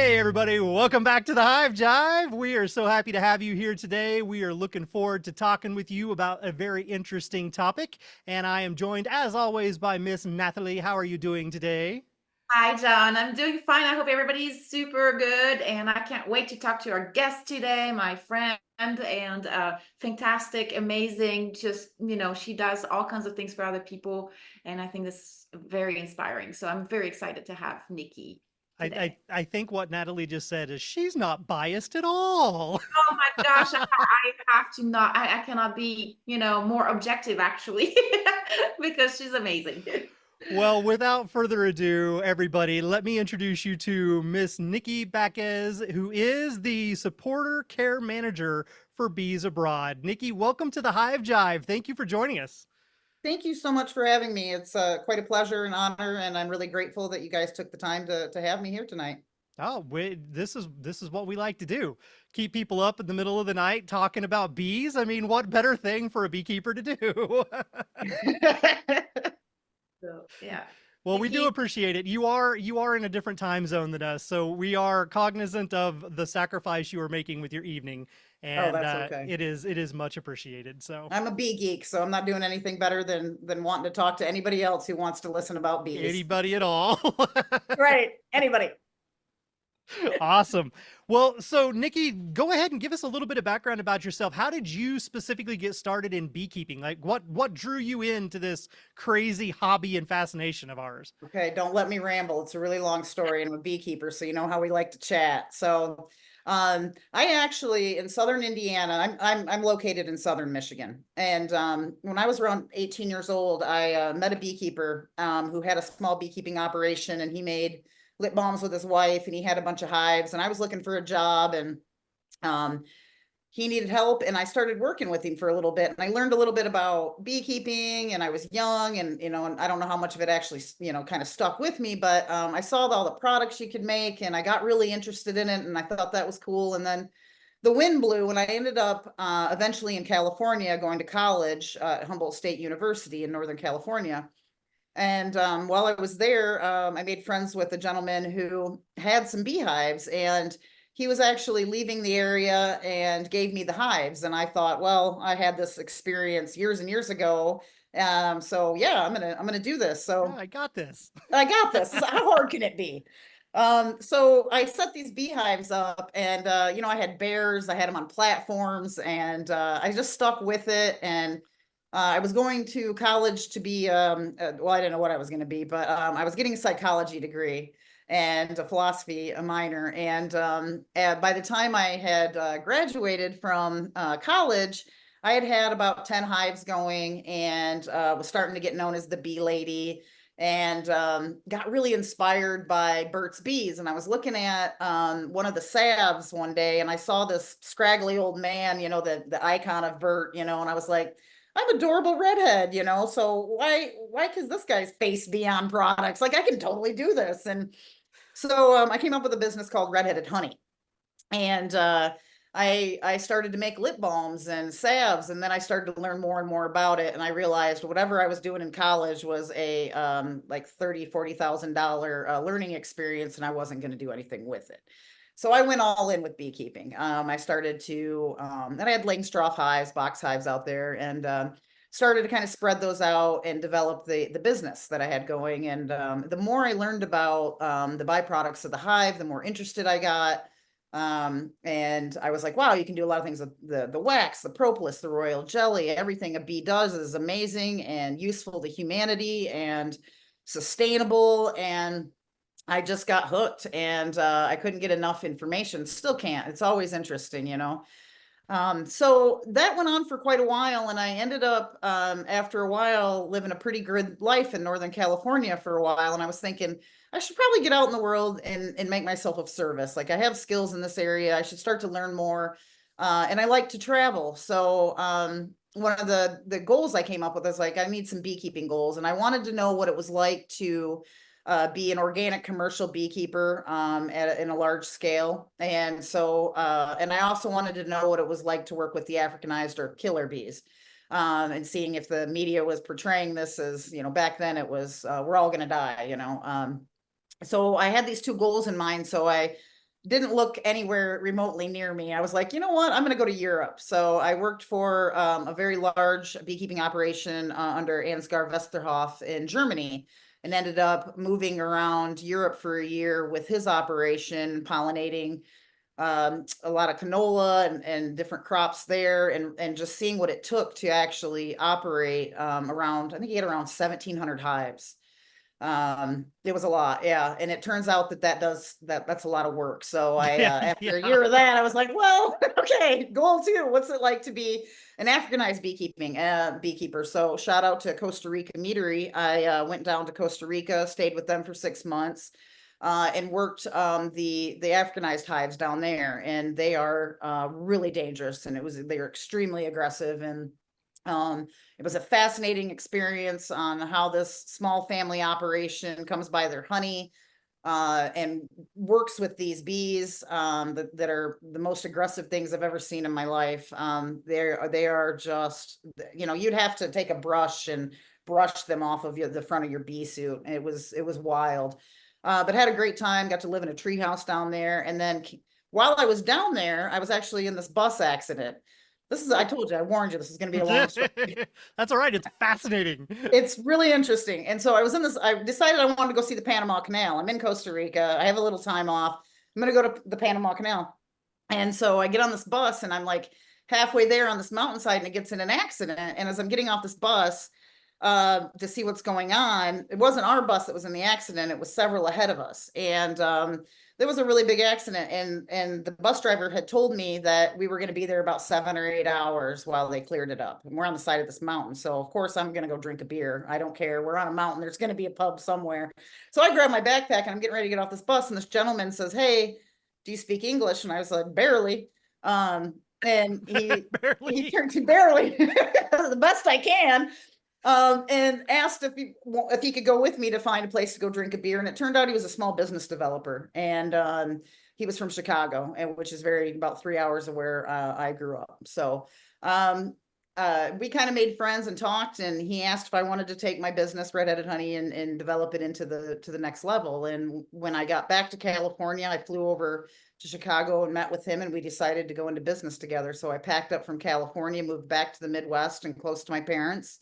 Hey, everybody, welcome back to the Hive Jive. We are so happy to have you here today. We are looking forward to talking with you about a very interesting topic. And I am joined, as always, by Miss Nathalie. How are you doing today? Hi, John. I'm doing fine. I hope everybody's super good. And I can't wait to talk to our guest today, my friend, and fantastic, amazing. Just, she does all kinds of things for other people. And I think this is very inspiring. So I'm very excited to have Nikki I, I, today. I think what Natalie just said is she's not biased at all. Oh my gosh, I have to not, I cannot be, more objective actually, because she's amazing. Well, without further ado, everybody, let me introduce you to Miss Niki Backes, who is the supporter care manager for Bees Abroad. Nikki, welcome to the Hive Jive. Thank you for joining us. Thank you so much for having me. It's quite a pleasure and honor, and I'm really grateful that you guys took the time to have me here tonight. Oh, this is what we like to do. Keep people up in the middle of the night talking about bees. I mean, what better thing for a beekeeper to do? So, yeah. Well, we do Nikki, appreciate it. You are in a different time zone than us, so we are cognizant of the sacrifice you are making with your evening, Oh, and that's okay. it is much appreciated. So I'm a bee geek, so I'm not doing anything better than wanting to talk to anybody else who wants to listen about bees. anybody at all. Right. Anybody. Awesome. Well, so Nikki, go ahead and give us a little bit of background about yourself. How did you specifically get started in beekeeping? Like what drew you into this crazy hobby and fascination of ours? Okay, don't let me ramble. It's a really long story, and I'm a beekeeper, so you know how we like to chat. So, I actually in southern Indiana. I'm located in southern Michigan, and when I was around 18 years old, I met a beekeeper who had a small beekeeping operation, and he made lip balms with his wife, and he had a bunch of hives. And I was looking for a job, and um, he needed help, and I started working with him for a little bit, and I learned a little bit about beekeeping. And I was young, and and I don't know how much of it actually kind of stuck with me, but I saw all the products you could make, and I got really interested in it, and I thought that was cool. And then the wind blew, and I ended up eventually in California going to college at Humboldt State University in Northern California. And while I was there, I made friends with a gentleman who had some beehives, and he was actually leaving the area and gave me the hives. And I thought, well, I had this experience years and years ago. So yeah, I'm gonna do this. Yeah, So I got this. I got this. How hard can it be? So I set these beehives up, and I had bears, I had them on platforms, and I just stuck with it. And I was going to college to be, well, I didn't know what I was going to be, but I was getting a psychology degree and a philosophy, a minor. And by the time I had graduated from college, I had had about 10 hives going, and was starting to get known as the bee lady, and got really inspired by Burt's Bees. And I was looking at one of the salves one day, and I saw this scraggly old man, the icon of Burt, and I was like, I'm adorable redhead, so why could this guy's face be on products? Like, I can totally do this. And so I came up with a business called Redheaded Honey. And I started to make lip balms and salves, and then I started to learn more and more about it. And I realized whatever I was doing in college was a like $30,000-$40,000 learning experience, and I wasn't going to do anything with it. So I went all in with beekeeping. I started to, and I had Langstroth hives, box hives out there, and started to kind of spread those out and develop the business that I had going. And the more I learned about the byproducts of the hive, the more interested I got. And I was like, wow, you can do a lot of things with the wax, the propolis, the royal jelly. Everything a bee does is amazing and useful to humanity and sustainable. And I just got hooked, and I couldn't get enough information. Still can't. It's always interesting. So that went on for quite a while, and I ended up, after a while, living a pretty good life in Northern California for a while. And I was thinking, I should probably get out in the world and make myself of service. Like, I have skills in this area. I should start to learn more. And I like to travel. So one of the goals I came up with is like, I need some beekeeping goals, and I wanted to know what it was like to be an organic commercial beekeeper in a large scale. And so, and I also wanted to know what it was like to work with the Africanized or killer bees, and seeing if the media was portraying this as, back then it was, we're all going to die. So I had these two goals in mind. So I didn't look anywhere remotely near me. I was like, you know what? I'm going to go to Europe. So I worked for a very large beekeeping operation under Ansgar Westerhoff in Germany, and ended up moving around Europe for a year with his operation, pollinating a lot of canola and different crops there, and just seeing what it took to actually operate around, I think he had around 1,700 hives. It was a lot, yeah, and it turns out that's a lot of work. So I after a year of that, I was like, well, okay, goal 2, what's it like to be an Africanized beekeeper? So shout out to Costa Rica Meadery. I went down to Costa Rica, stayed with them for 6 months, and worked the Africanized hives down there, and they are really dangerous, and they were extremely aggressive. And it was a fascinating experience on how this small family operation comes by their honey and works with these bees that are the most aggressive things I've ever seen in my life. They are just, you'd have to take a brush and brush them off of the front of your bee suit. It was wild, but had a great time. Got to live in a treehouse down there, and then while I was down there, I was actually in this bus accident. I told you, I warned you, this is going to be a long story. That's all right. It's fascinating. It's really interesting. And so I decided I wanted to go see the Panama Canal. I'm in Costa Rica. I have a little time off. I'm going to go to the Panama Canal. And so I get on this bus, and I'm like halfway there on this mountainside, and it gets in an accident. And as I'm getting off this bus to see what's going on, it wasn't our bus that was in the accident. It was several ahead of us. And there was a really big accident, and the bus driver had told me that we were going to be there about 7 or 8 hours while they cleared it up. And we're on the side of this mountain, so of course I'm going to go drink a beer. I don't care. We're on a mountain. There's going to be a pub somewhere. So I grab my backpack, and I'm getting ready to get off this bus, and this gentleman says, "Hey, do you speak English?" And I was like, "Barely." And he turned to barely the best I can. And asked if he could go with me to find a place to go drink a beer. And it turned out he was a small business developer, and he was from Chicago, which is about 3 hours of where I grew up. So we kind of made friends and talked, and he asked if I wanted to take my business, Red-Headed Honey, and develop it into the next level. And when I got back to California, I flew over to Chicago and met with him, and we decided to go into business together. So I packed up from California, moved back to the Midwest and close to my parents,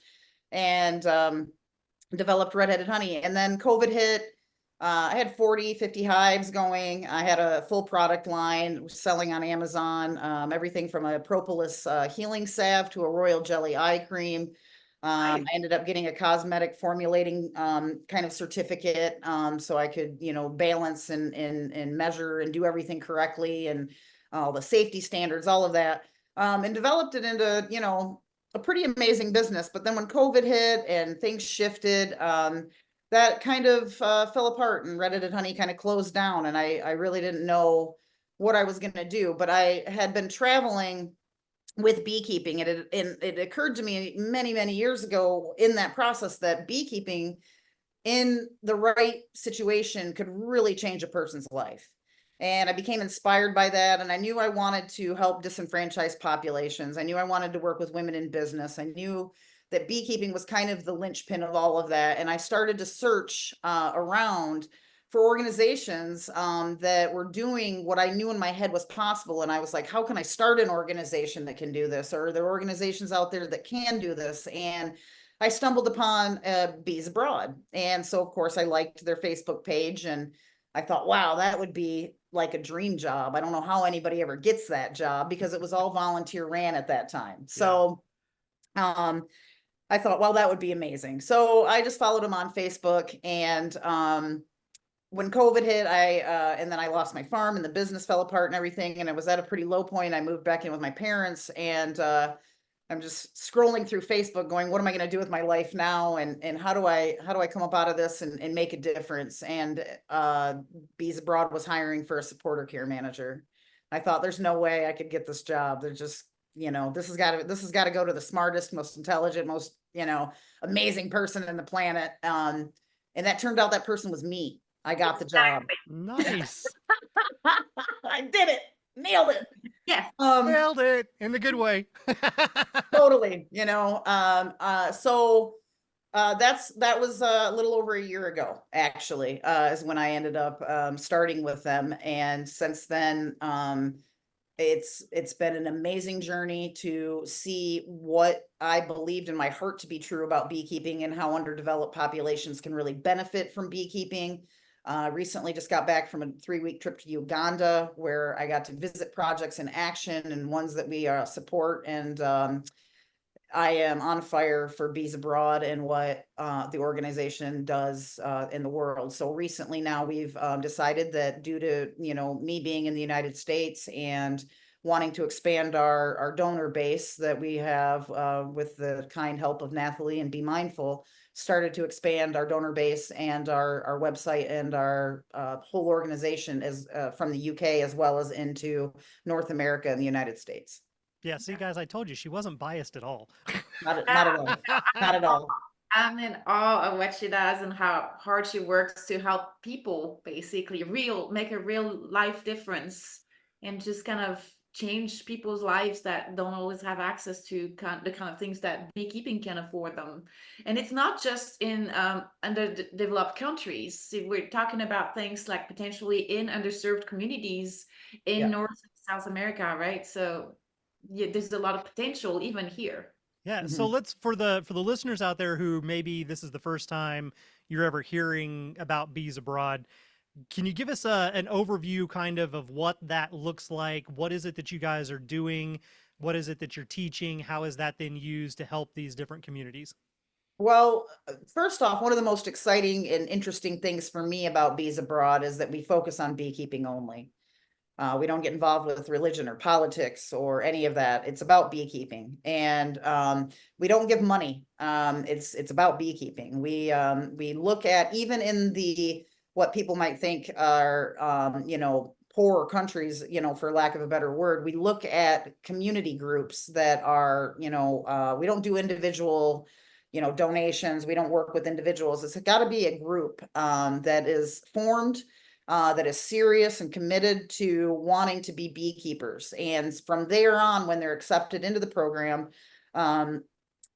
and developed Red-Headed Honey. And then COVID hit. I had 40, 50 hives going. I had a full product line selling on Amazon, everything from a propolis healing salve to a royal jelly eye cream. I ended up getting a cosmetic formulating kind of certificate, so I could, balance and measure and do everything correctly, and all the safety standards, all of that, and developed it into, a pretty amazing business. But then when COVID hit and things shifted, that kind of fell apart, and Red-Headed Honey kind of closed down, and I really didn't know what I was going to do. But I had been traveling with beekeeping, and it occurred to me many, many years ago in that process that beekeeping in the right situation could really change a person's life. And I became inspired by that. And I knew I wanted to help disenfranchised populations. I knew I wanted to work with women in business. I knew that beekeeping was kind of the linchpin of all of that. And I started to search around for organizations that were doing what I knew in my head was possible. And I was like, how can I start an organization that can do this? Or are there organizations out there that can do this? And I stumbled upon Bees Abroad. And so, of course, I liked their Facebook page, and I thought, wow, that would be like a dream job. I don't know how anybody ever gets that job, because it was all volunteer ran at that time. So I thought, well, that would be amazing. So I just followed him on Facebook, and when COVID hit, and then I lost my farm, and the business fell apart and everything, and it was at a pretty low point. I moved back in with my parents, and I'm just scrolling through Facebook going, what am I going to do with my life now? And how do I come up out of this and make a difference? And Bees Abroad was hiring for a supporter care manager. I thought, there's no way I could get this job. They're just, this has got to go to the smartest, most intelligent, most, amazing person in the planet. And that turned out that person was me. I got the job. Nice. I did it. Nailed it. Yeah. Nailed it in the good way. Totally. So That was a little over a year ago, actually, is when I ended up starting with them. And since then, it's been an amazing journey to see what I believed in my heart to be true about beekeeping and how underdeveloped populations can really benefit from beekeeping. Recently just got back from a 3-week trip to Uganda where I got to visit projects in action and ones that we support. And I am on fire for Bees Abroad and what the organization does in the world. So recently now we've decided that due to, me being in the United States and wanting to expand our donor base that we have with the kind help of Nathalie and Be Mindful, started to expand our donor base and our website and our whole organization as from the UK as well as into North America and the United States. Yeah, see, guys, I told you she wasn't biased at all. Not at all. Not at all. I'm in awe of what she does and how hard she works to help people basically make a real life difference and just kind of change people's lives that don't always have access to the kind of things that beekeeping can afford them. And it's not just in underdeveloped countries. See, we're talking about things like potentially in underserved communities in North and South America, right? So yeah, there's a lot of potential even here. Yeah. So let's for the listeners out there who maybe this is the first time you're ever hearing about Bees Abroad, can you give us an overview kind of what that looks like? What is it that you guys are doing? What is it that you're teaching? How is that then used to help these different communities? Well, first off, one of the most exciting and interesting things for me about Bees Abroad is that we focus on beekeeping only. We don't get involved with religion or politics or any of that. It's about beekeeping, and we don't give money. It's about beekeeping. We look at, even in the what people might think are poorer countries, for lack of a better word, we look at community groups that are we don't do individual donations. We don't work with individuals. It's got to be a group that is formed, that is serious and committed to wanting to be beekeepers. And from there on, when they're accepted into the program,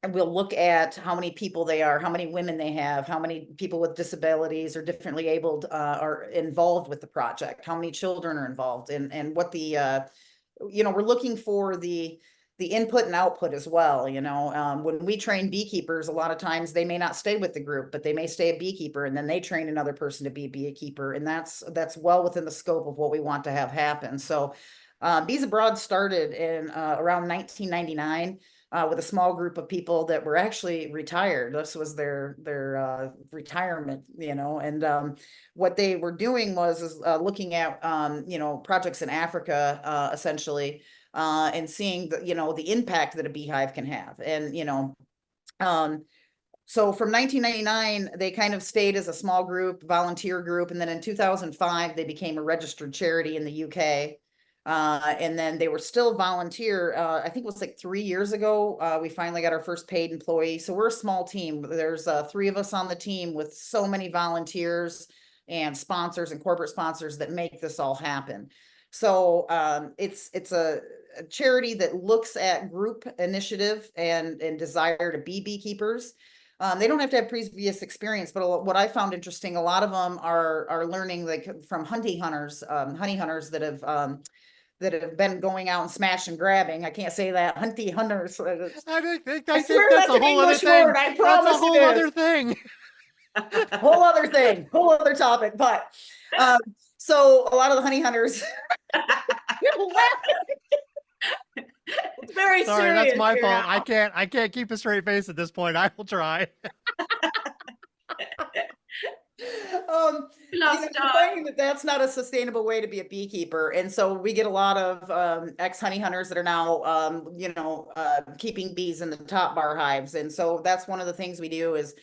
and we'll look at how many people they are, how many women they have, how many people with disabilities or differently abled are involved with the project, how many children are involved, and what the we're looking for the input and output as well. When we train beekeepers, a lot of times they may not stay with the group, but they may stay a beekeeper, and then they train another person to be a beekeeper. And that's well within the scope of what we want to have happen. So Bees Abroad started in around 1999 with a small group of people that were actually retired. This was their retirement, and what they were doing was looking at projects in Africa, essentially, and seeing the impact that a beehive can have. And so from 1999, they kind of stayed as a small group, volunteer group, and then in 2005 they became a registered charity in the UK. And then they were still volunteer. I think it was like 3 years ago, we finally got our first paid employee. So we're a small team. There's 3 of us on the team with so many volunteers and sponsors and corporate sponsors that make this all happen. So it's a charity that looks at group initiative and desire to be beekeepers. They don't have to have previous experience, but what I found interesting, a lot of them are learning, like, from honey hunters that have been going out and smash and grabbing. I can't say that. Hunters. I think that's a an whole other English thing. word. I promise That's a whole other thing. Whole other thing, whole other topic. But so a lot of the honey hunters. It's very Sorry, serious. that's my here fault. now. I can't keep a straight face at this point. I will try. Finding that that's not a sustainable way to be a beekeeper. And so we get a lot of ex-honey hunters that are now keeping bees in the top bar hives. And so that's one of the things we do is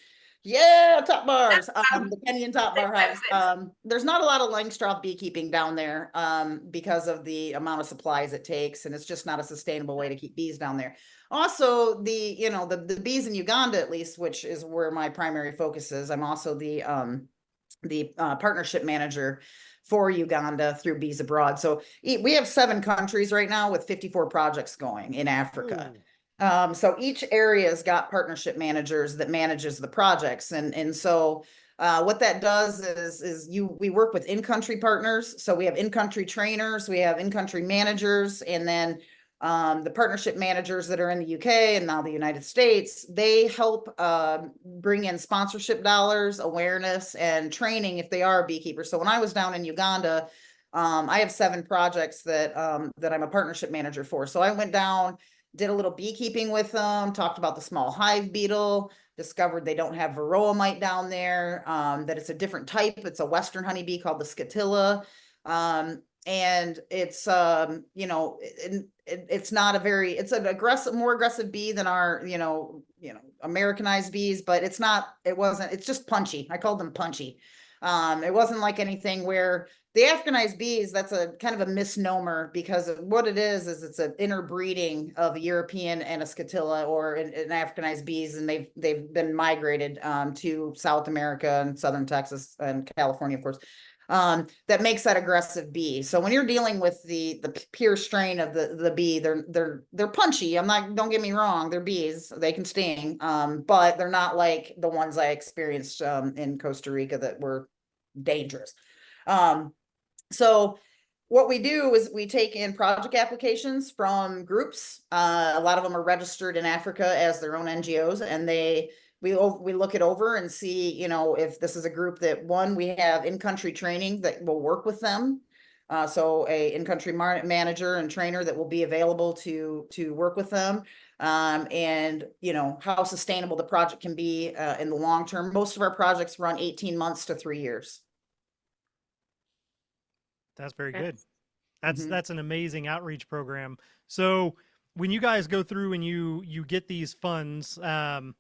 top bars, the Kenyan top bar hives. There's not a lot of Langstroth beekeeping down there because of the amount of supplies it takes, and it's just not a sustainable way to keep bees down there. Also, the bees in Uganda, at least, which is where my primary focus is. I'm also the partnership manager for Uganda through Bees Abroad. So we have 7 countries right now with 54 projects going in Africa. Ooh. So each area's got partnership managers that manages the projects. And so what that does is we work with in-country partners. So we have in-country trainers, we have in-country managers, and then the partnership managers that are in the UK and now the United States, they help bring in sponsorship dollars, awareness, and training if they are beekeepers. So when I was down in Uganda, I have 7 projects that I'm a partnership manager for. So I went down, did a little beekeeping with them, talked about the small hive beetle, discovered they don't have varroa mite down there, that it's a different type. It's a Western honeybee called the scatilla. And it's, it's not a very, it's an aggressive, more aggressive bee than our, Americanized bees, but it's just punchy. I called them punchy. It wasn't like anything where the Africanized bees, that's a kind of a misnomer, because what it is it's an interbreeding of a European and a scatilla, or an Africanized bees, and they've been migrated to South America and southern Texas and California, of course. That makes that aggressive bee. So when you're dealing with the pure strain of the bee, they're punchy. Don't get me wrong, they're bees, they can sting, but they're not like the ones I experienced in Costa Rica that were dangerous. So what we do is we take in project applications from groups. A lot of them are registered in Africa as their own NGOs, and we look it over and see, if this is a group that, one, we have in-country training that will work with them. So a in-country manager and trainer that will be available to work with them. And how sustainable the project can be in the long term. Most of our projects run 18 months to 3 years. That's very Okay. good. That's an amazing outreach program. So when you guys go through and you get these funds, I'm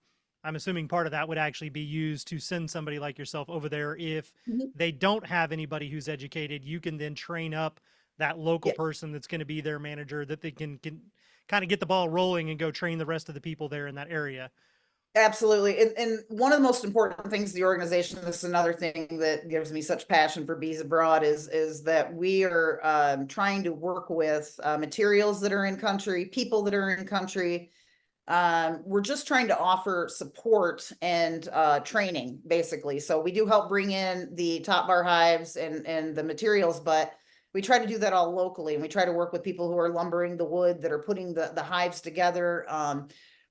assuming part of that would actually be used to send somebody like yourself over there. If they don't have anybody who's educated, you can then train up that local person that's going to be their manager, that they can kind of get the ball rolling and go train the rest of the people there in that area. Absolutely. And one of the most important things the organization, this is another thing that gives me such passion for Bees Abroad, is that we are trying to work with materials that are in country, people that are in country. We're just trying to offer support and training, basically. So we do help bring in the top bar hives and the materials, but we try to do that all locally. And we try to work with people who are lumbering the wood, that are putting the hives together.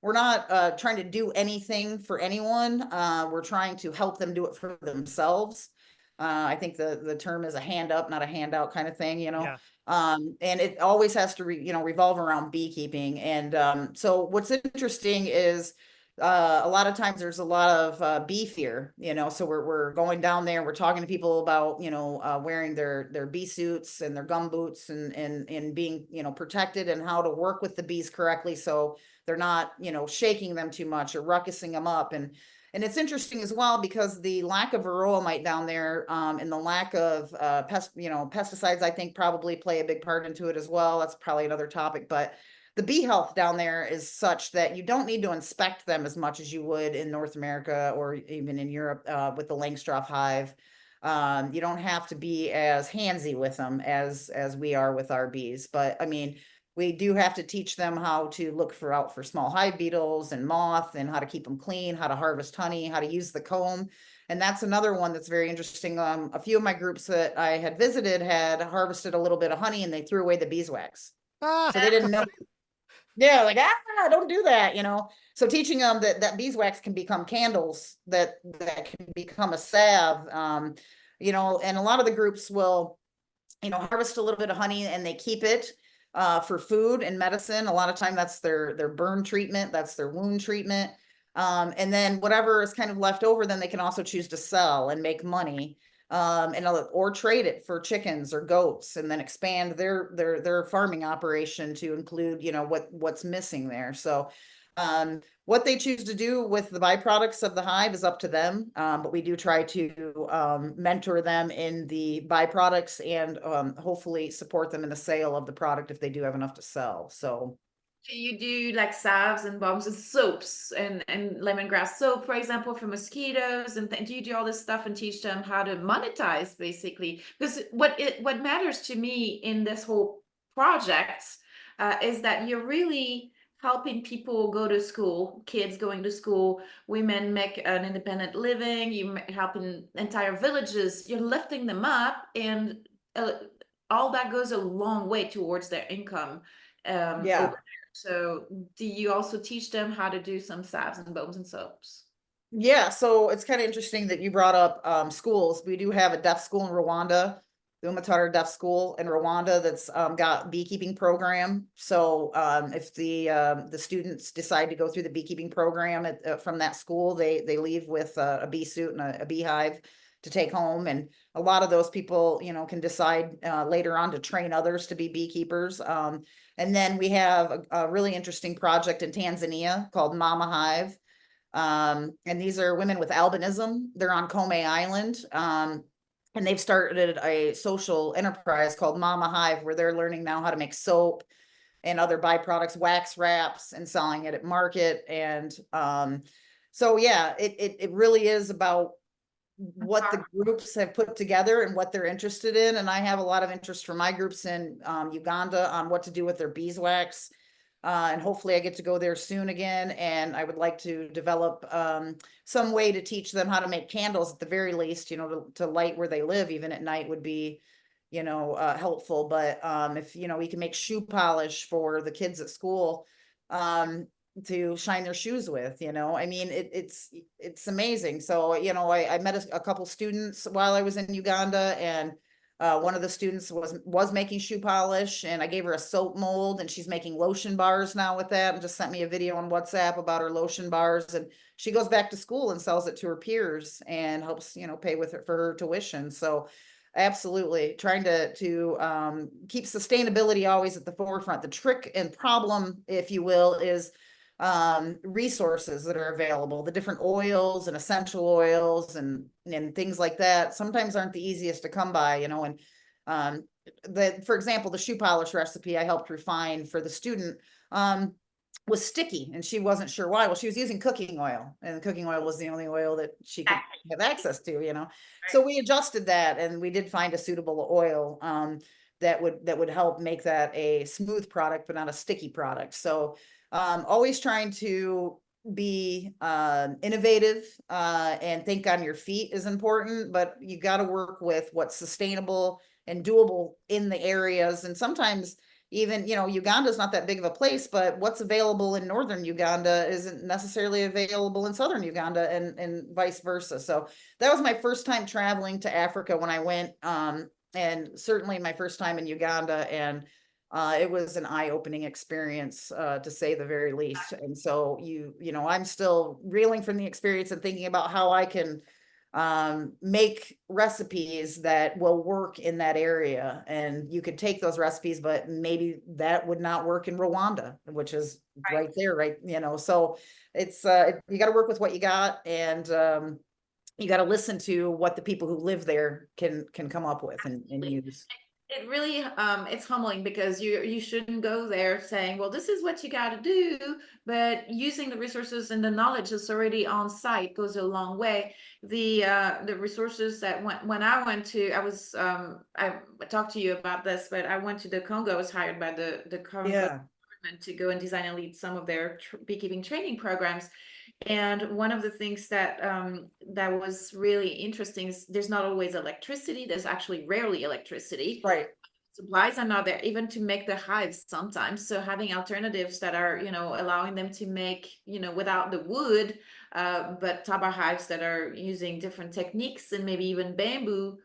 We're not trying to do anything for anyone. We're trying to help them do it for themselves. I think the term is a hand up, not a handout kind of thing, Yeah. And it always has to revolve around beekeeping. And so what's interesting is a lot of times there's a lot of bee fear, so we're going down there, we're talking to people about wearing their bee suits and their gum boots, and being protected, and how to work with the bees correctly, so they're not shaking them too much or ruckusing them up. And it's interesting as well, because the lack of varroa mite down there, and the lack of pesticides, I think, probably play a big part into it as well. That's probably another topic, but the bee health down there is such that you don't need to inspect them as much as you would in North America, or even in Europe with the Langstroth hive. You don't have to be as handsy with them as we are with our bees. But I mean, we do have to teach them how to look out for small hive beetles and moth, and how to keep them clean, how to harvest honey, how to use the comb. And that's another one that's very interesting. A few of my groups that I had visited had harvested a little bit of honey, and they threw away the beeswax. So they didn't know. Yeah, like, don't do that, So teaching them that beeswax can become candles, that can become a salve, and a lot of the groups will, harvest a little bit of honey, and they keep it for food and medicine. A lot of time that's their burn treatment, that's their wound treatment. And then whatever is kind of left over, then they can also choose to sell and make money, or trade it for chickens or goats, and then expand their farming operation to include, what's missing there. So what they choose to do with the byproducts of the hive is up to them. But we do try to mentor them in the byproducts, and hopefully support them in the sale of the product if they do have enough to sell. So Do you do like salves and balms and soaps and lemongrass soap, for example, for mosquitoes? And do you do all this stuff and teach them how to monetize, basically? Because what matters to me in this whole project is that you're really helping people go to school, kids going to school, women make an independent living, helping entire villages, you're lifting them up, and uh, all that goes a long way towards their income Yeah. over there. So do you also teach them how to do some salves and bones and soaps? Yeah, so it's kind of interesting that you brought up schools. We do have a deaf school in Rwanda, the Umatara Deaf School in Rwanda that's got beekeeping program. So if the students decide to go through the beekeeping program from that school, they leave with a bee suit and a beehive to take home. And a lot of those people, you know, can decide later on to train others to be beekeepers. And then we have a really interesting project in Tanzania called Mama Hive. And these are women with albinism. They're on Kome Island. And they've started a social enterprise called Mama Hive, where they're learning now how to make soap and other byproducts, wax wraps, and selling it at market. And so yeah, it really is about what the groups have put together and what they're interested in. And I have a lot of interest from my groups in Uganda on what to do with their beeswax. And hopefully I get to go there soon again. And I would like to develop some way to teach them how to make candles at the very least, you know, to light where they live, even at night, would be, you know, helpful. But if, you know, we can make shoe polish for the kids at school to shine their shoes with, you know, I mean, it's amazing. So, you know, I met a couple students while I was in Uganda, and one of the students was making shoe polish, and I gave her a soap mold, and she's making lotion bars now with that, and just sent me a video on WhatsApp about her lotion bars. And she goes back to school and sells it to her peers and helps, you know, pay with it for her tuition. So absolutely trying to keep sustainability always at the forefront. The trick and problem, if you will, is resources that are available. The different oils and essential oils and things like that sometimes aren't the easiest to come by, you know. And for example, the shoe polish recipe I helped refine for the student was sticky, and she wasn't sure why. Well, she was using cooking oil, and cooking oil was the only oil that she could have access to, you know. So we adjusted that, and we did find a suitable oil that would help make that a smooth product, but not a sticky product. So always trying to be innovative and think on your feet is important, but you got to work with what's sustainable and doable in the areas. And sometimes even, you know, Uganda is not that big of a place, but what's available in northern Uganda isn't necessarily available in southern Uganda, and vice versa. So that was my first time traveling to Africa when I went, and certainly my first time in Uganda. And it was an eye-opening experience, to say the very least. And so you know, I'm still reeling from the experience and thinking about how I can make recipes that will work in that area. And you could take those recipes, but maybe that would not work in Rwanda, which is right there, right? You know, so it's you got to work with what you got, and you got to listen to what the people who live there can come up with and use. It really it's humbling, because you shouldn't go there saying, well, this is what you got to do, but using the resources and the knowledge that's already on site goes a long way. The resources that when I went to, I talked to you about this, but I went to the Congo. I was hired by the Congo government to go and design and lead some of their beekeeping training programs. And one of the things that that was really interesting is there's not always electricity. There's actually rarely electricity. Right. Supplies are not there even to make the hives sometimes. So having alternatives that are, you know, allowing them to make, you know, without the wood, but tabar hives that are using different techniques, and maybe even bamboo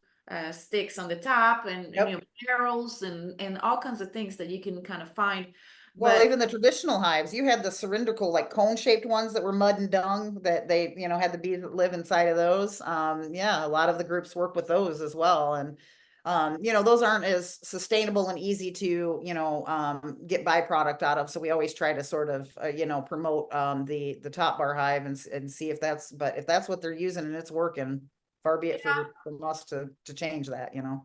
sticks on the top, and you know, barrels and all kinds of things that you can kind of find. Well, even the traditional hives, you had the cylindrical, like cone-shaped ones that were mud and dung, that they, you know, had the bees that live inside of those. Yeah, a lot of the groups work with those as well. And you know, those aren't as sustainable and easy to, you know, get byproduct out of. So we always try to sort of, you know, promote the top bar hive and see if that's, but if that's what they're using and it's working, far be it from us to change that, you know.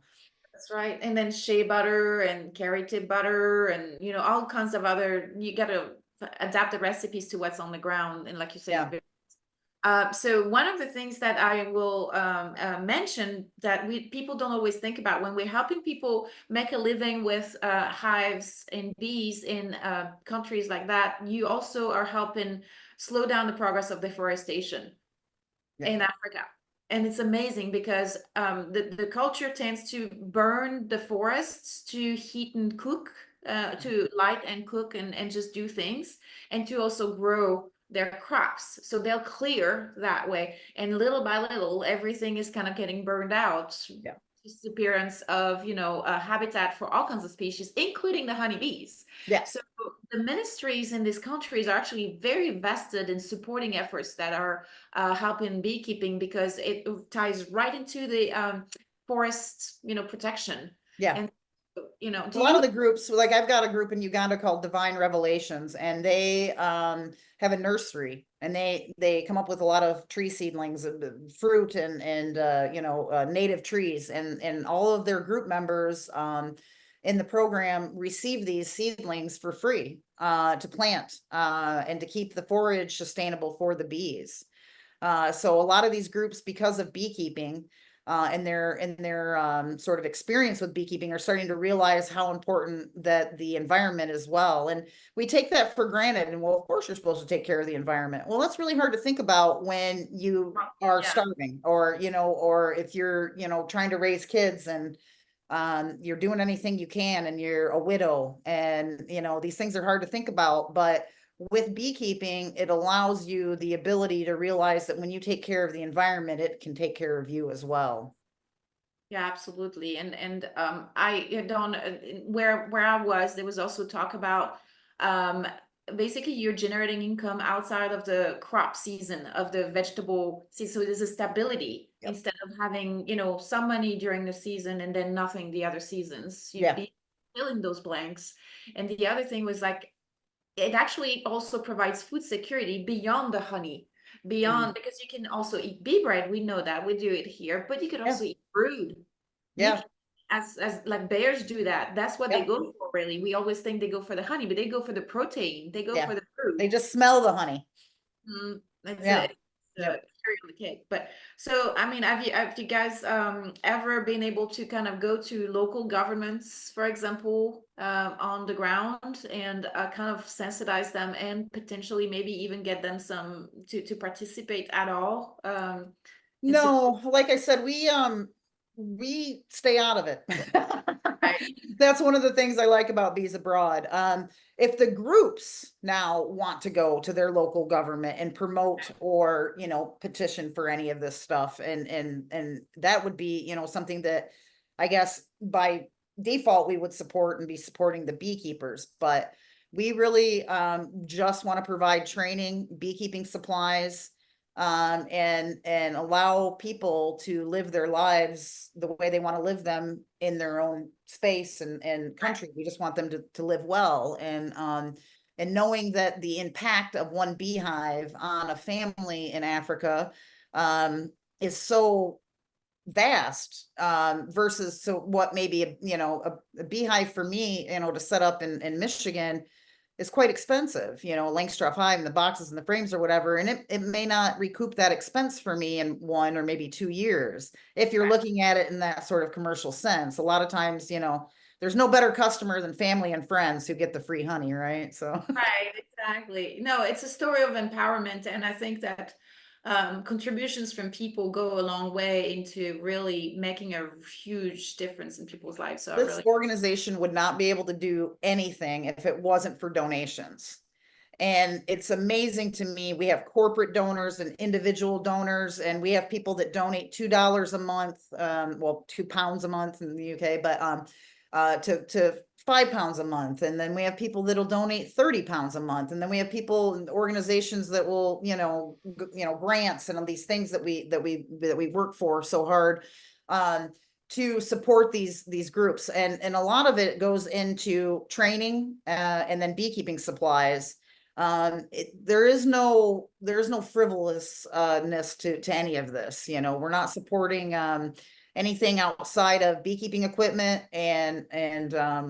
That's right. And then shea butter and carrot tip butter, and you know, all kinds of other, you got to adapt the recipes to what's on the ground. And like you say, So one of the things that I will mention that people don't always think about when we're helping people make a living with hives and bees in countries like that, you also are helping slow down the progress of deforestation in Africa. And it's amazing because the culture tends to burn the forests to heat and cook, to light and cook and just do things, and to also grow their crops. So they'll clear that way. And little by little, everything is kind of getting burned out. Yeah. Disappearance of, a habitat for all kinds of species, including the honeybees. Yes. So the ministries in these countries are actually very vested in supporting efforts that are helping beekeeping, because it ties right into the forest, protection. Yeah. And a lot of the groups, like I've got a group in Uganda called Divine Revelations, and they have a nursery, and they come up with a lot of tree seedlings, fruit and native trees, and all of their group members in the program receive these seedlings for free to plant and to keep the forage sustainable for the bees. So a lot of these groups, because of beekeeping, and their sort of experience with beekeeping, are starting to realize how important that the environment is well. And we take that for granted. And well, of course, you're supposed to take care of the environment. Well, that's really hard to think about when you are starving, or or if you're trying to raise kids, and you're doing anything you can, and you're a widow, and these things are hard to think about. But with beekeeping, it allows you the ability to realize that when you take care of the environment, it can take care of you as well. Yeah, absolutely. And I don't where I was, there was also talk about basically you're generating income outside of the crop season of the vegetable season. So there's a stability instead of having, some money during the season and then nothing the other seasons. You'd be filling those blanks. And the other thing was like, it actually also provides food security beyond the honey, beyond, because you can also eat bee bread. We know that, we do it here, but you could also eat brood. Yeah. As like bears do that. That's what they go for, really. We always think they go for the honey, but they go for the protein. They go for the brood. They just smell the honey. It's a cherry on the cake. But so, I mean, have you guys ever been able to kind of go to local governments, for example, on the ground, and kind of sensitize them, and potentially maybe even get them some to participate at all? No, like I said, we stay out of it. That's one of the things I like about Bees Abroad. If the groups now want to go to their local government and promote, or petition for any of this stuff, and that would be something that I guess by default we would support, and be supporting the beekeepers. But we really just want to provide training, beekeeping supplies, and allow people to live their lives the way they want to live them in their own space and country. We just want them to live well, and knowing that the impact of one beehive on a family in Africa is so vast, versus so what maybe a beehive for me, to set up in Michigan is quite expensive, Langstroth Hive and the boxes and the frames or whatever. And it may not recoup that expense for me in 1 or maybe 2 years. If you're looking at it in that sort of commercial sense, a lot of times, there's no better customer than family and friends who get the free honey, right? So. Right, exactly. No, it's a story of empowerment. And I think that contributions from people go a long way into really making a huge difference in people's lives. So this organization would not be able to do anything if it wasn't for donations. And it's amazing to me. We have corporate donors and individual donors, and we have people that donate $2 a month, well, £2 a month in the UK, but to £5 a month. And then we have people that'll donate £30 a month. And then we have people and organizations that will, grants and all these things that we work for so hard to support these groups. And a lot of it goes into training and then beekeeping supplies. There is no frivolousness to any of this. We're not supporting anything outside of beekeeping equipment and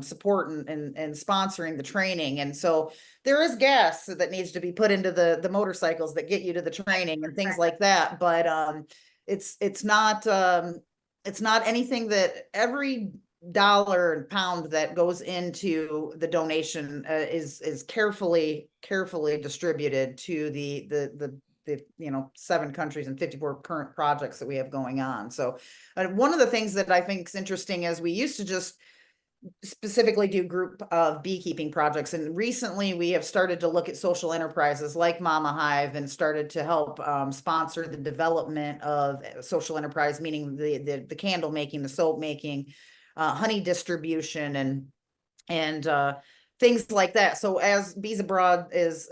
support and sponsoring the training. And so there is gas that needs to be put into the motorcycles that get you to the training and things like that. But it's not anything that every dollar and pound that goes into the donation is carefully distributed to the 7 countries and 54 current projects that we have going on. So one of the things that I think is interesting is we used to just specifically do group of beekeeping projects, and recently we have started to look at social enterprises like Mama Hive and started to help sponsor the development of social enterprise, meaning the candle making, the soap making, honey distribution, and things like that. So as Bees Abroad is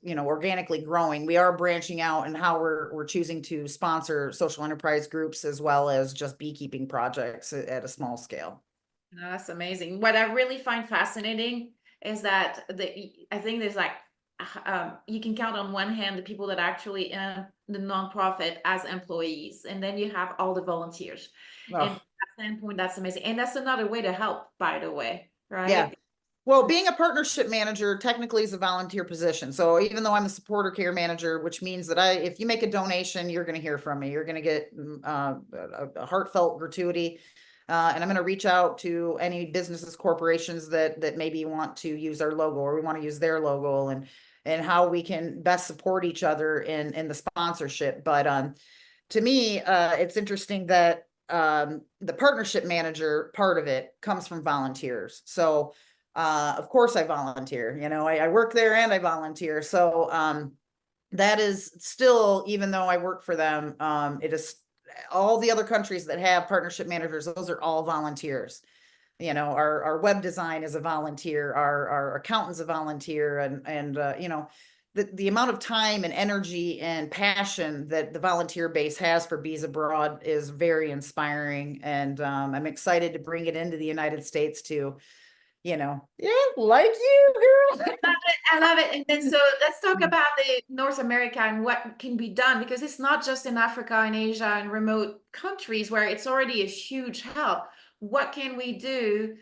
organically growing, we are branching out and how we're choosing to sponsor social enterprise groups as well as just beekeeping projects at a small scale. No, that's amazing. What I really find fascinating is that I think there's like you can count on one hand the people that actually in the nonprofit as employees, and then you have all the volunteers. Oh. And from that standpoint, that's amazing. And that's another way to help, by the way, right? Yeah. Well, being a partnership manager technically is a volunteer position. So even though I'm a supporter care manager, which means that if you make a donation, you're going to hear from me. You're going to get a heartfelt gratuity. And I'm going to reach out to any businesses, corporations that maybe want to use our logo or we want to use their logo, and how we can best support each other in the sponsorship. But to me, it's interesting that the partnership manager part of it comes from volunteers. So of course I volunteer, I work there and I volunteer. So that is still, even though I work for them, it is all the other countries that have partnership managers, those are all volunteers. Our web design is a volunteer, our accountant's a volunteer, and the amount of time and energy and passion that the volunteer base has for Bees Abroad is very inspiring. And I'm excited to bring it into the United States too. Like you, girl. I love it. And then so let's talk about the North America and what can be done, because it's not just in Africa and Asia and remote countries where it's already a huge help. What can we do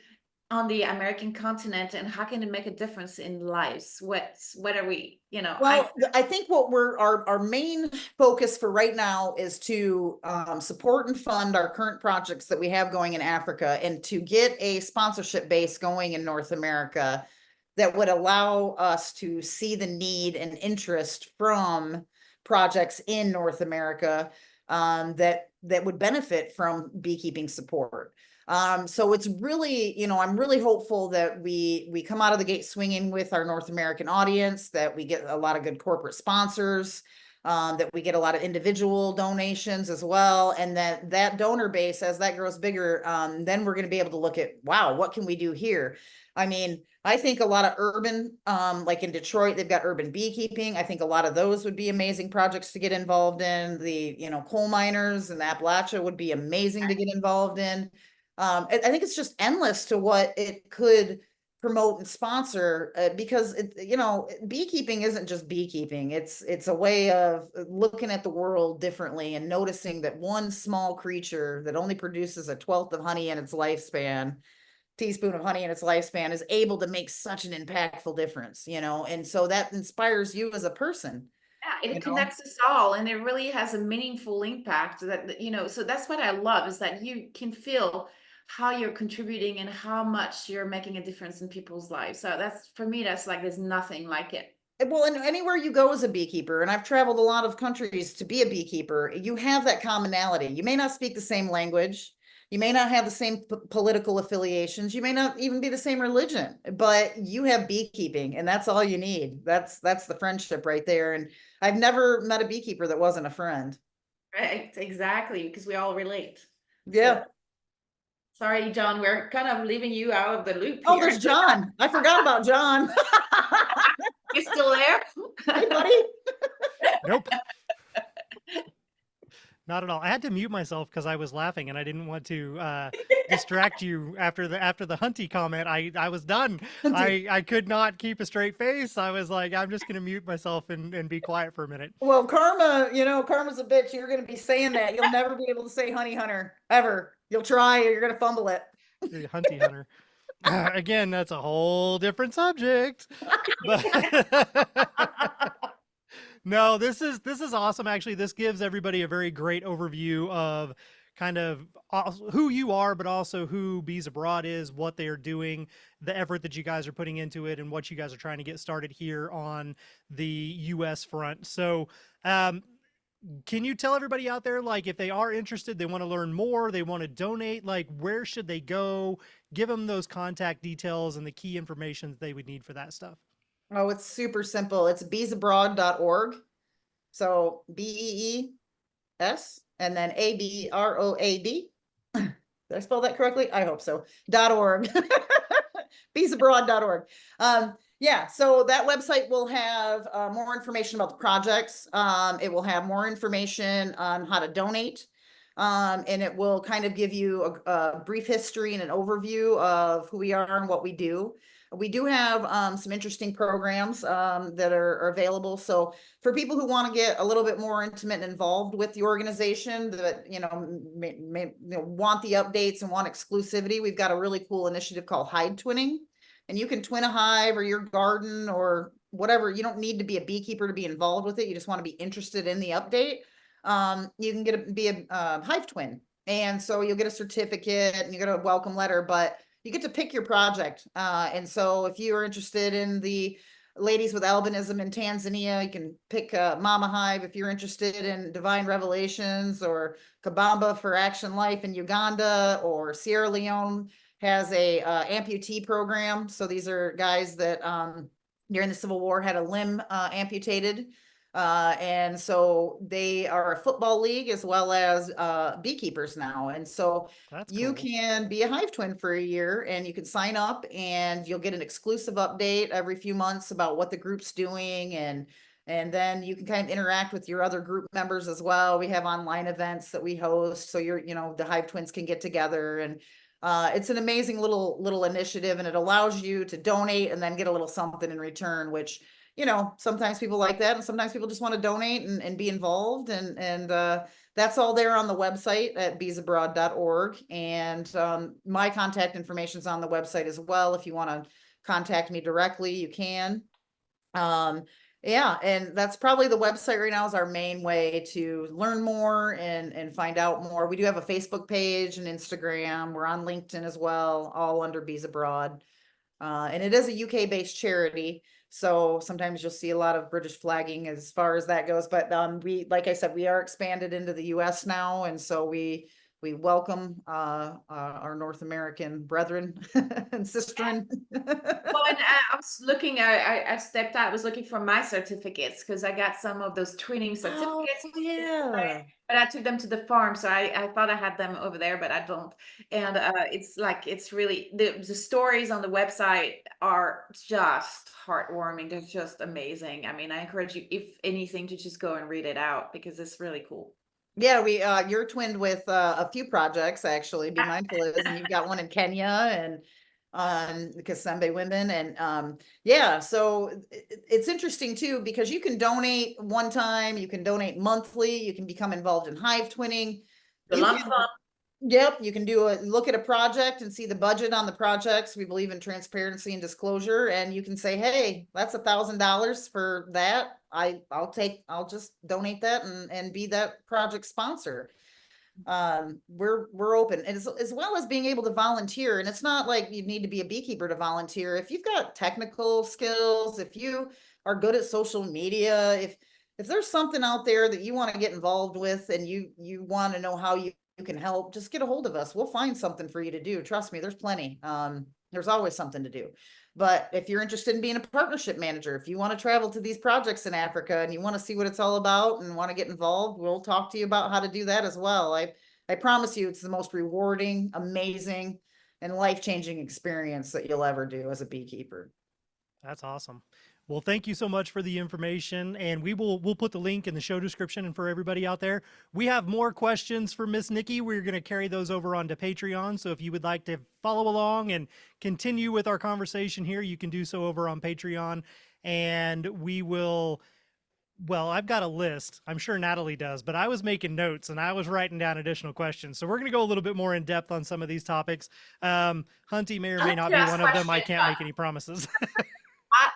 on the American continent, and how can it make a difference in lives? What are we, Well, I think what our main focus for right now is to support and fund our current projects that we have going in Africa, and to get a sponsorship base going in North America that would allow us to see the need and interest from projects in North America that would benefit from beekeeping support. So it's really, I'm really hopeful that we come out of the gate swinging with our North American audience, that we get a lot of good corporate sponsors, that we get a lot of individual donations as well. And that donor base, as that grows bigger, then we're going to be able to look at, wow, what can we do here? I mean, I think a lot of urban, like in Detroit, they've got urban beekeeping. I think a lot of those would be amazing projects to get involved in. The, coal miners and the Appalachia would be amazing to get involved in. I think it's just endless to what it could promote and sponsor, because beekeeping isn't just beekeeping. It's a way of looking at the world differently and noticing that one small creature that only produces a 1/12 of honey in its lifespan, teaspoon of honey in its lifespan, is able to make such an impactful difference, and so that inspires you as a person. Yeah, it connects us all, and it really has a meaningful impact that, so that's what I love, is that you can feel how you're contributing and how much you're making a difference in people's lives. So that's, for me, that's like, there's nothing like it. Well, and anywhere you go as a beekeeper, and I've traveled a lot of countries to be a beekeeper, you have that commonality. You may not speak the same language. You may not have the same political affiliations. You may not even be the same religion, but you have beekeeping, and that's all you need. That's the friendship right there. And I've never met a beekeeper that wasn't a friend. Right, exactly, because we all relate. Yeah. So, sorry, John, we're kind of leaving you out of the loop here. Oh, there's John. I forgot about John. You still there? Hey, buddy. Nope. Not at all. I had to mute myself because I was laughing and I didn't want to distract you after the hunty comment. I was done. Hunty. I could not keep a straight face. I was like, I'm just gonna mute myself and be quiet for a minute. Well, karma, karma's a bitch. You're going to be saying that. You'll never be able to say honey hunter ever. You'll try, or you're going to fumble it. The hunty hunter. Again, that's a whole different subject. But no, this is awesome. Actually, this gives everybody a very great overview of kind of who you are, but also who Bees Abroad is, what they are doing, the effort that you guys are putting into it, and what you guys are trying to get started here on the U.S. front. So, can you tell everybody out there, like, if they are interested, they want to learn more, they want to donate, like, where should they go? Give them those contact details and the key information that they would need for that stuff. Oh, it's super simple. It's beesabroad.org. So BEES and then ABROAD. Did I spell that correctly? I hope so. .org. beesabroad.org. Yeah, so that website will have more information about the projects. It will have more information on how to donate. And it will kind of give you a brief history and an overview of who we are and what we do. We do have some interesting programs that are available. So for people who want to get a little bit more intimate and involved with the organization, that want the updates and want exclusivity, we've got a really cool initiative called Hive Twinning, and you can twin a hive or your garden or whatever. You don't need to be a beekeeper to be involved with it. You just want to be interested in the update. You can be a hive twin, and so you'll get a certificate and you get a welcome letter, but you get to pick your project. And so if you are interested in the ladies with albinism in Tanzania, you can pick Mama Hive. If you're interested in Divine Revelations or Kabamba for Action Life in Uganda, or Sierra Leone has a amputee program. So these are guys that during the Civil War had a limb amputated. And so they are a football league as well as beekeepers now. And so That's you cool. can be a hive twin for a year, and you can sign up and you'll get an exclusive update every few months about what the group's doing. And then you can kind of interact with your other group members as well. We have online events that we host. So the hive twins can get together, and it's an amazing little initiative, and it allows you to donate and then get a little something in return, which sometimes people like that, and sometimes people just want to donate and be involved. And that's all there on the website at beesabroad.org. And my contact information is on the website as well. If you want to contact me directly, you can. Yeah, and that's probably the website right now is our main way to learn more and find out more. We do have a Facebook page and Instagram. We're on LinkedIn as well, all under Bees Abroad. And it is a UK-based charity, so sometimes you'll see a lot of British flagging as far as that goes. But like I said, we are expanded into the US now, and so we welcome our North American brethren and sistren. Well, and I was looking, I stepped out, I was looking for my certificates because I got some of those twinning Oh, certificates. yeah. But I took them to the farm, so I thought I had them over there, but I don't. And it's really the stories on the website are just heartwarming. They're just amazing. I mean, I encourage you, if anything, to just go and read it out because it's really cool. Yeah, you're twinned with a few projects, actually. Be Mindful is, and you've got one in Kenya and the Kasembe women. And yeah, so it's interesting too, because you can donate one time, you can donate monthly, you can become involved in hive twinning. The You lump can, sum. yep, you can look at a project and see the budget on the projects. We believe in transparency and disclosure, and you can say, hey, that's $1,000 for that. I'll just donate that and be that project sponsor. We're open, and as well as being able to volunteer. And it's not like you need to be a beekeeper to volunteer. If you've got technical skills, if you are good at social media, if there's something out there that you want to get involved with, and you want to know how you can help, just get a hold of us. We'll find something for you to do. Trust me, there's plenty. There's always something to do. But if you're interested in being a partnership manager, if you want to travel to these projects in Africa and you want to see what it's all about and want to get involved, we'll talk to you about how to do that as well. I promise you, it's the most rewarding, amazing, and life-changing experience that you'll ever do as a beekeeper. That's awesome. Well, thank you so much for the information, and we'll put the link in the show description. And for everybody out there, we have more questions for Miss Niki. We're going to carry those over onto Patreon. So if you would like to follow along and continue with our conversation here, you can do so over on Patreon. And we will. Well, I've got a list. I'm sure Nathalie does, but I was making notes and I was writing down additional questions. So we're going to go a little bit more in depth on some of these topics. Hunty may or may not be one of them. I can't make any promises.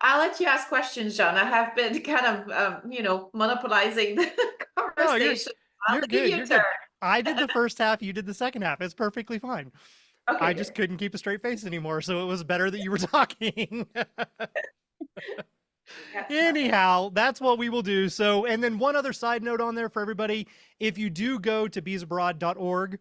I'll let you ask questions, John. I have been kind of, monopolizing the conversation. You're good. You're good. I did the first half. You did the second half. It's perfectly fine. Okay, I just couldn't keep a straight face anymore. So it was better that you were talking. Anyhow, that's what we will do. So, and then one other side note on there for everybody. If you do go to beesabroad.org,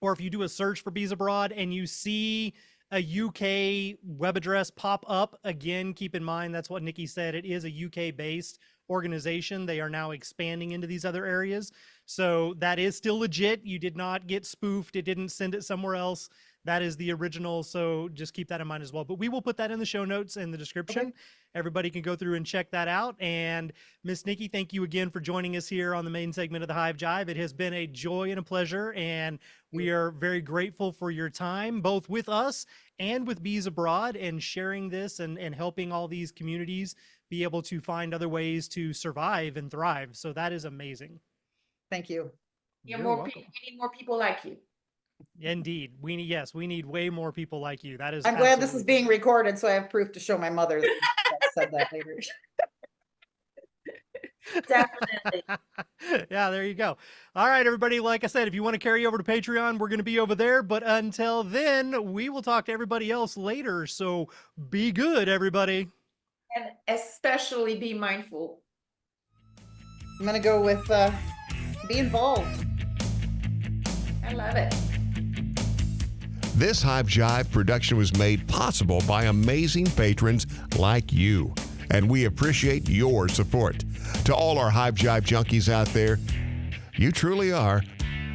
or if you do a search for Bees Abroad and you see a UK web address pop up, again, keep in mind, that's what Niki said. It is a UK based organization. They are now expanding into these other areas. So that is still legit. You did not get spoofed. It didn't send it somewhere else. That is the original. So just keep that in mind as well. But we will put that in the show notes and the description. Okay. Everybody can go through and check that out. And Miss Niki, thank you again for joining us here on the main segment of the Hive Jive. It has been a joy and a pleasure. And we are very grateful for your time, both with us and with Bees Abroad, and sharing this and helping all these communities be able to find other ways to survive and thrive. So that is amazing. Thank you. We need more people like you. Indeed. We need way more people like you. That is. I'm glad this is being recorded, so I have proof to show my mother that I said that later. Definitely. Yeah, there you go. All right, everybody. Like I said, if you want to carry over to Patreon, we're going to be over there. But until then, we will talk to everybody else later. So be good, everybody. And especially be mindful. I'm going to go with be involved. I love it. This Hive Jive production was made possible by amazing patrons like you, and we appreciate your support. To all our Hive Jive junkies out there, you truly are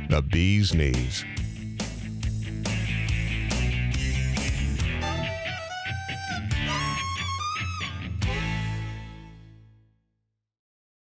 the bee's knees.